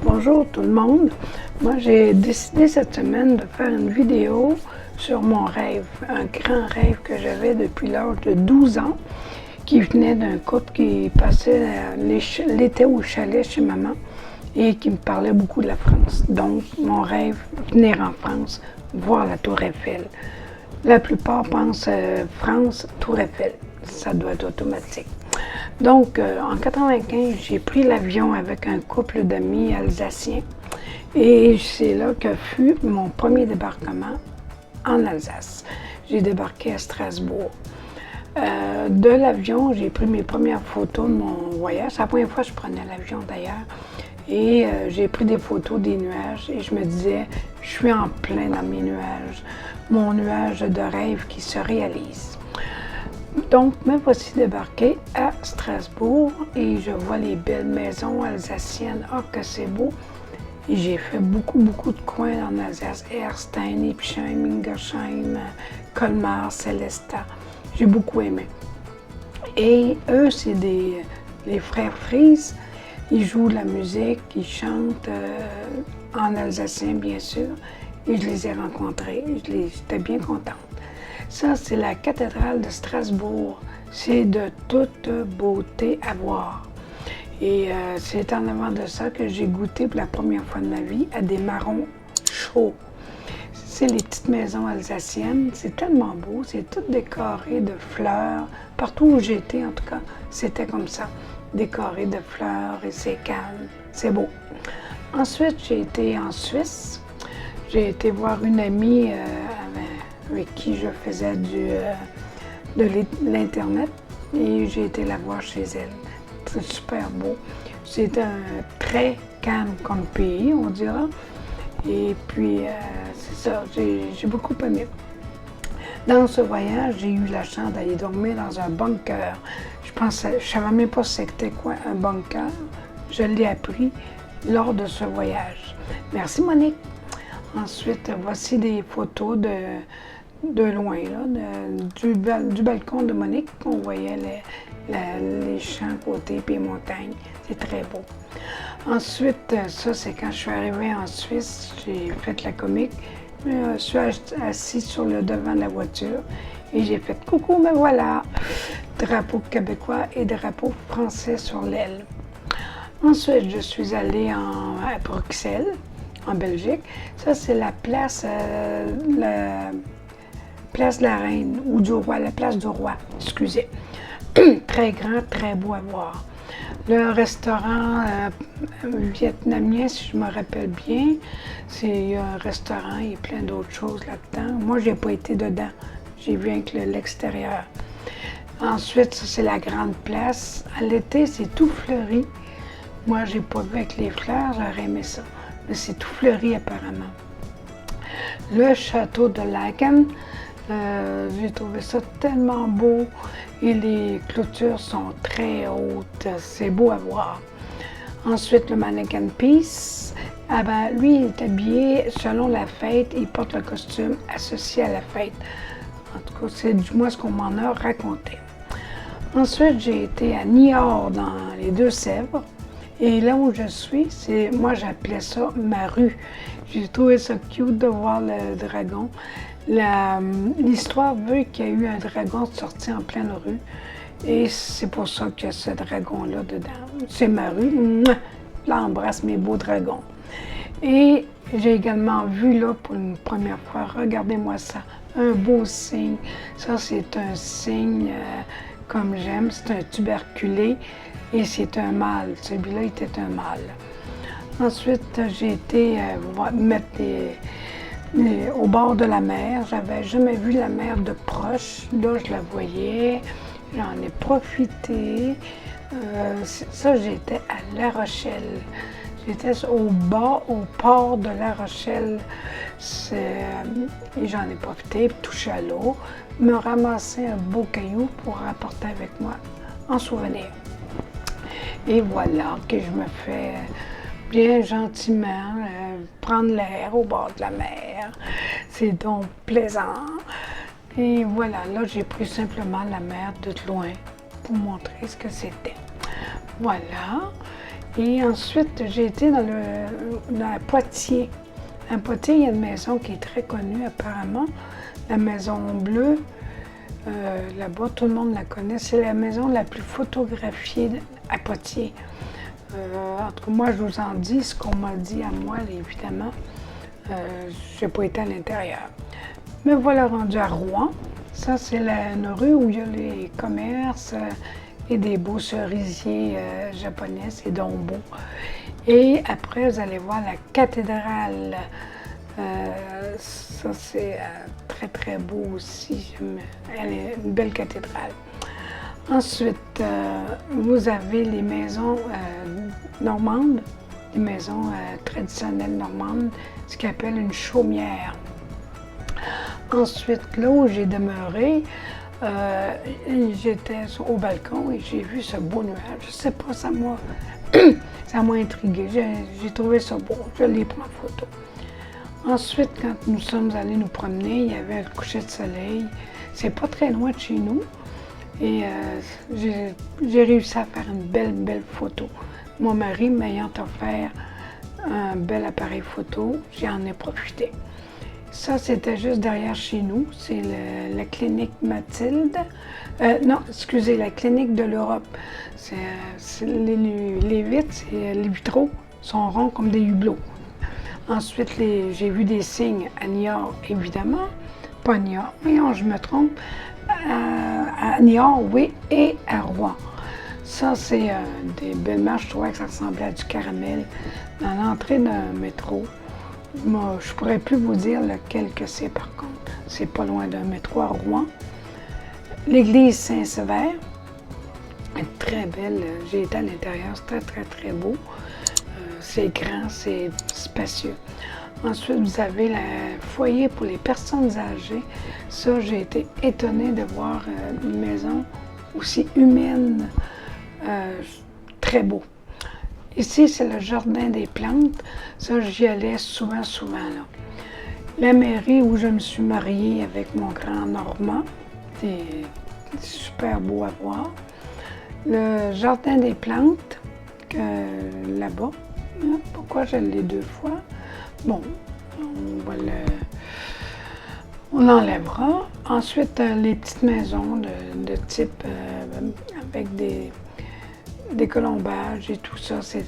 Bonjour tout le monde. Moi, j'ai décidé cette semaine de faire une vidéo sur mon rêve, un grand rêve que j'avais depuis l'âge de 12 ans, qui venait d'un couple qui passait l'été au chalet chez maman et qui me parlait beaucoup de la France. Donc, mon rêve, venir en France, voir la Tour Eiffel. La plupart pensent France, Tour Eiffel. Ça doit être automatique. Donc, en 95, j'ai pris l'avion avec un couple d'amis alsaciens et c'est là que fut mon premier débarquement en Alsace. J'ai débarqué à Strasbourg. De l'avion, j'ai pris mes premières photos de mon voyage. C'est la première fois que je prenais l'avion d'ailleurs. Et j'ai pris des photos des nuages et je me disais, je suis en plein dans mes nuages, mon nuage de rêve qui se réalise. Donc, me voici débarqué à Strasbourg et je vois les belles maisons alsaciennes. Ah, que c'est beau! Et j'ai fait beaucoup de coins en Alsace. Erstein, Ipsheim, Ingersheim, Colmar, Célestat. J'ai beaucoup aimé. Et eux, c'est les frères Fries. Ils jouent de la musique, ils chantent en alsacien, bien sûr. Et je les ai rencontrés. J'étais bien contente. Ça, c'est la cathédrale de Strasbourg. C'est de toute beauté à voir. Et c'est en avant de ça que j'ai goûté pour la première fois de ma vie à des marrons chauds. C'est les petites maisons alsaciennes. C'est tellement beau. C'est tout décoré de fleurs. Partout où j'étais, en tout cas, c'était comme ça. Décoré de fleurs et c'est calme. C'est beau. Ensuite, j'ai été en Suisse. J'ai été voir une amie avec qui je faisais de l'Internet et j'ai été la voir chez elle. C'est super beau. C'est un très calme comme pays, on dira. Et puis, c'est ça, j'ai beaucoup aimé. Dans ce voyage, j'ai eu la chance d'aller dormir dans un bunker. Je savais même pas c'était quoi un bunker. Je l'ai appris lors de ce voyage. Merci Monique. Ensuite, voici des photos de loin, là, du balcon de Monique. On voyait les champs à côté et les montagnes. C'est très beau. Ensuite, ça, c'est quand je suis arrivée en Suisse, j'ai fait la comique. Je suis assise sur le devant de la voiture et j'ai fait « Coucou, me voilà !» Drapeau québécois et drapeau français sur l'aile. Ensuite, je suis allée à Bruxelles, en Belgique. Ça, c'est la place de la Reine, ou du Roi, la place du Roi, excusez. Très grand, très beau à voir. Le restaurant vietnamien, si je me rappelle bien, c'est un restaurant et plein d'autres choses là-dedans. Moi, je n'ai pas été dedans. J'ai vu avec l'extérieur. Ensuite, ça, c'est la grande place. À l'été, c'est tout fleuri. Moi, j'ai pas vu avec les fleurs, j'aurais aimé ça. Mais c'est tout fleuri apparemment. Le château de Laeken, j'ai trouvé ça tellement beau et les clôtures sont très hautes. C'est beau à voir. Ensuite, le Mannequin Peace. Ah ben, lui, il est habillé selon la fête. Il porte le costume associé à la fête. En tout cas, c'est du moins ce qu'on m'en a raconté. Ensuite, j'ai été à Niort, dans les Deux-Sèvres. Et là où je suis, moi j'appelais ça ma rue. J'ai trouvé ça cute de voir le dragon. L'histoire veut qu'il y ait eu un dragon sorti en pleine rue. Et c'est pour ça qu'il y a ce dragon-là dedans. C'est ma rue. J'embrasse mes beaux dragons. Et j'ai également vu là pour une première fois, regardez-moi ça, un beau cygne. Ça c'est un cygne comme j'aime, c'est un tuberculé. Et c'est un mâle. Celui-là était un mâle. Ensuite, j'ai été mettre au bord de la mer. J'avais jamais vu la mer de proche. Là, je la voyais. J'en ai profité. Ça, j'étais à La Rochelle. J'étais au port de La Rochelle. Et j'en ai profité pour toucher à l'eau, me ramasser un beau caillou pour rapporter avec moi en souvenir. Et voilà que je me fais bien gentiment prendre l'air au bord de la mer. C'est donc plaisant. Et voilà, là j'ai pris simplement la mer de loin pour montrer ce que c'était. Voilà. Et ensuite, j'ai été dans Poitiers. À Poitiers, il y a une maison qui est très connue apparemment, la Maison Bleue. Là-bas, tout le monde la connaît. C'est la maison la plus photographiée à Poitiers. En tout cas, moi, je vous en dis ce qu'on m'a dit à moi, évidemment. Je n'ai pas été à l'intérieur. Mais voilà, rendu à Rouen. Ça, c'est une rue où il y a les commerces et des beaux cerisiers japonais, c'est donc beau. Et après, vous allez voir la cathédrale. Ça, c'est très, très beau aussi. Elle est une belle cathédrale. Ensuite, vous avez les maisons normandes, les maisons traditionnelles normandes, ce qu'on appelle une chaumière. Ensuite, là où j'ai demeuré, j'étais au balcon et j'ai vu ce beau nuage. Je sais pas, ça m'a intriguée. J'ai trouvé ça beau. Je l'ai pris en photo. Ensuite, quand nous sommes allés nous promener, il y avait un coucher de soleil. C'est pas très loin de chez nous. Et j'ai réussi à faire une belle photo. Mon mari m'ayant offert un bel appareil photo, j'en ai profité. Ça, c'était juste derrière chez nous. C'est la clinique Mathilde. Non, excusez, la clinique de l'Europe. Les vitres, les vitraux sont ronds comme des hublots. Ensuite, j'ai vu des signes à Niort, évidemment. Pas à Niort, voyons, je me trompe. À Niort, oui, et à Rouen. Ça, c'est des belles marches. Je trouvais que ça ressemblait à du caramel. Dans l'entrée d'un métro, moi, je ne pourrais plus vous dire lequel que c'est, par contre. C'est pas loin d'un métro à Rouen. L'église Saint-Sever est très belle. J'ai été à l'intérieur, c'est très beau. C'est grand, c'est spacieux. Ensuite, vous avez le foyer pour les personnes âgées. Ça, j'ai été étonnée de voir une maison aussi humaine, très beau. Ici, c'est le jardin des plantes. Ça, j'y allais souvent, là. La mairie où je me suis mariée avec mon grand Normand, c'est super beau à voir. Le jardin des plantes, là-bas. Pourquoi je l'ai 2 fois? Bon, on l'enlèvera. Ensuite, les petites maisons de type avec des colombages et tout ça, c'est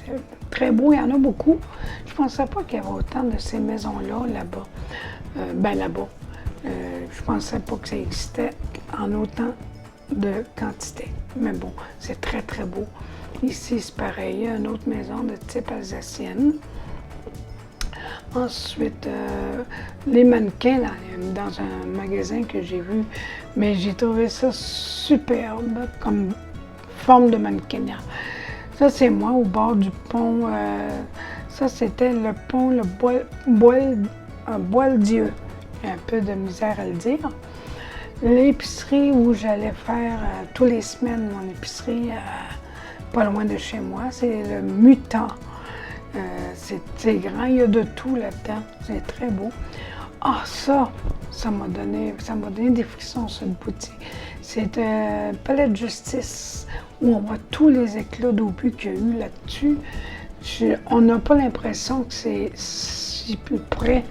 très beau. Il y en a beaucoup. Je ne pensais pas qu'il y avait autant de ces maisons-là là-bas. Là-bas. Je ne pensais pas que ça existait en autant de quantité. Mais bon, c'est très beau. Ici, c'est pareil. Il y a une autre maison de type alsacienne. Ensuite, les mannequins dans un magasin que j'ai vu, mais j'ai trouvé ça superbe comme forme de mannequin. Ça, c'est moi au bord du pont. Ça, c'était le pont, le Boieldieu. J'ai un peu de misère à le dire. L'épicerie où j'allais faire tous les semaines mon épicerie, pas loin de chez moi, c'est le Mutant. C'est grand, il y a de tout là-dedans, c'est très beau. Ah, ça m'a donné des frissons, cette boutique. C'est un palais de justice où on voit tous les éclats d'obus qu'il y a eu là-dessus. On n'a pas l'impression que c'est si plus près.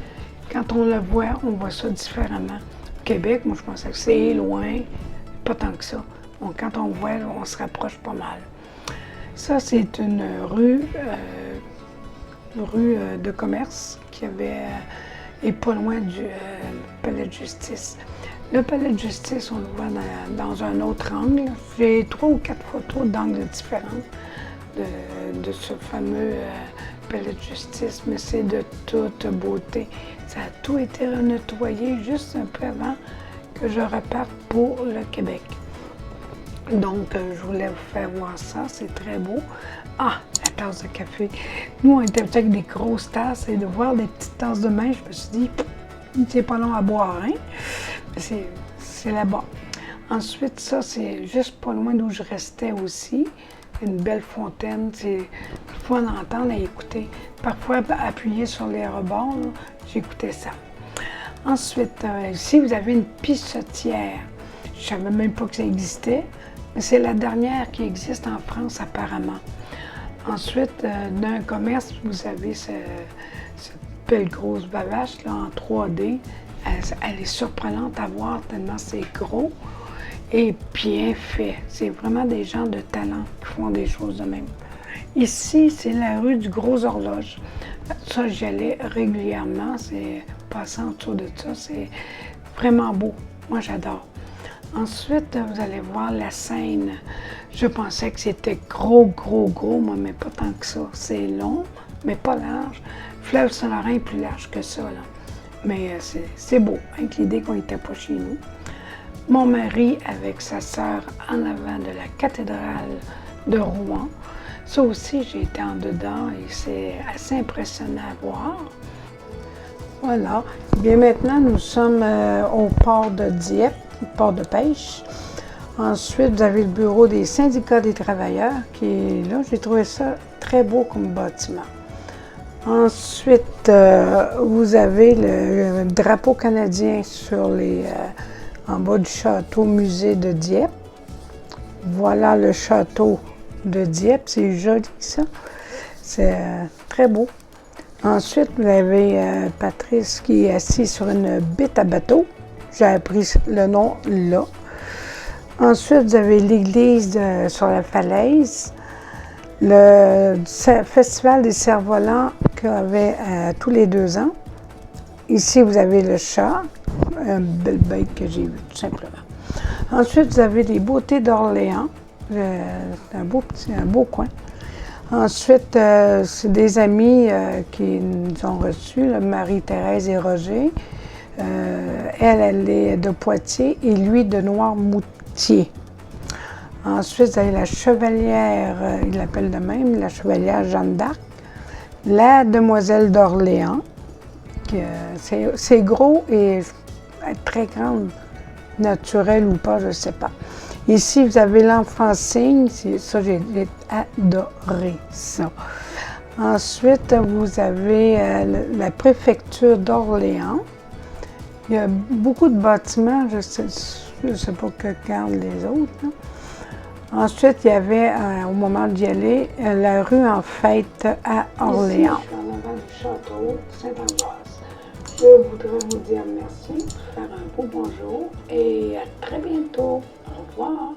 Quand on le voit, on voit ça différemment. Au Québec, moi, je pensais que c'est loin, pas tant que ça. Donc, quand on voit, on se rapproche pas mal. Ça, c'est une rue de commerce qui est pas loin du palais de justice. Le palais de justice, on le voit dans un autre angle. J'ai 3 ou 4 photos d'angles différents de ce fameux palais de justice, mais c'est de toute beauté. Ça a tout été nettoyé juste un peu avant que je reparte pour le Québec. Donc, je voulais vous faire voir ça, c'est très beau. Ah, la tasse de café. Nous, on était avec des grosses tasses et de voir des petites tasses de main, je me suis dit, c'est pas long à boire, hein? C'est là-bas. Ensuite, ça, c'est juste pas loin d'où je restais aussi. Une belle fontaine, c'est fun à entendre et écouter. Parfois, appuyé sur les rebords, j'écoutais ça. Ensuite, ici, vous avez une pissotière. Je savais même pas que ça existait. Mais c'est la dernière qui existe en France apparemment. Ensuite, d'un commerce, vous avez cette belle grosse bavache là, en 3D. Elle est surprenante à voir tellement c'est gros et bien fait. C'est vraiment des gens de talent qui font des choses de même. Ici, c'est la rue du Gros Horloge. Ça, j'y allais régulièrement. C'est passant autour de ça. C'est vraiment beau. Moi, j'adore. Ensuite, vous allez voir la Seine. Je pensais que c'était gros, moi, mais pas tant que ça. C'est long, mais pas large. Fleuve Saint-Laurent est plus large que ça, là. Mais c'est beau, avec l'idée qu'on n'était pas chez nous. Mon mari avec sa sœur en avant de la cathédrale de Rouen. Ça aussi, j'ai été en dedans et c'est assez impressionnant à voir. Voilà. Bien maintenant, nous sommes au port de Dieppe, port de pêche. Ensuite, vous avez le bureau des syndicats des travailleurs qui est là. J'ai trouvé ça très beau comme bâtiment. Ensuite, vous avez le drapeau canadien sur en bas du château musée de Dieppe. Voilà le château de Dieppe, c'est joli ça. C'est très beau. Ensuite, vous avez Patrice qui est assis sur une bitte à bateau. J'ai appris le nom là. Ensuite, vous avez l'église sur la falaise. Le festival des cerfs-volants qu'il y avait tous les 2 ans. Ici, vous avez le chat, une belle bête que j'ai vue, tout simplement. Ensuite, vous avez les beautés d'Orléans. C'est un beau coin. Ensuite, c'est des amis qui nous ont reçus, Marie-Thérèse et Roger. Elle est de Poitiers et lui de Noirmoutier. Ensuite, vous avez la chevalière, il l'appelle de même, la chevalière Jeanne d'Arc. La demoiselle d'Orléans. C'est gros et très grande, naturelle ou pas, je ne sais pas. Ici, vous avez l'enfant cygne, ça, j'ai adoré ça. Ensuite, vous avez la préfecture d'Orléans. Il y a beaucoup de bâtiments, je ne sais pas que gardent les autres, là. Ensuite, il y avait, au moment d'y aller, la rue en fête à Orléans. Ici, je suis en avant du château Saint-Ambroise. Je voudrais vous dire merci, faire un beau bonjour et à très bientôt. Au revoir.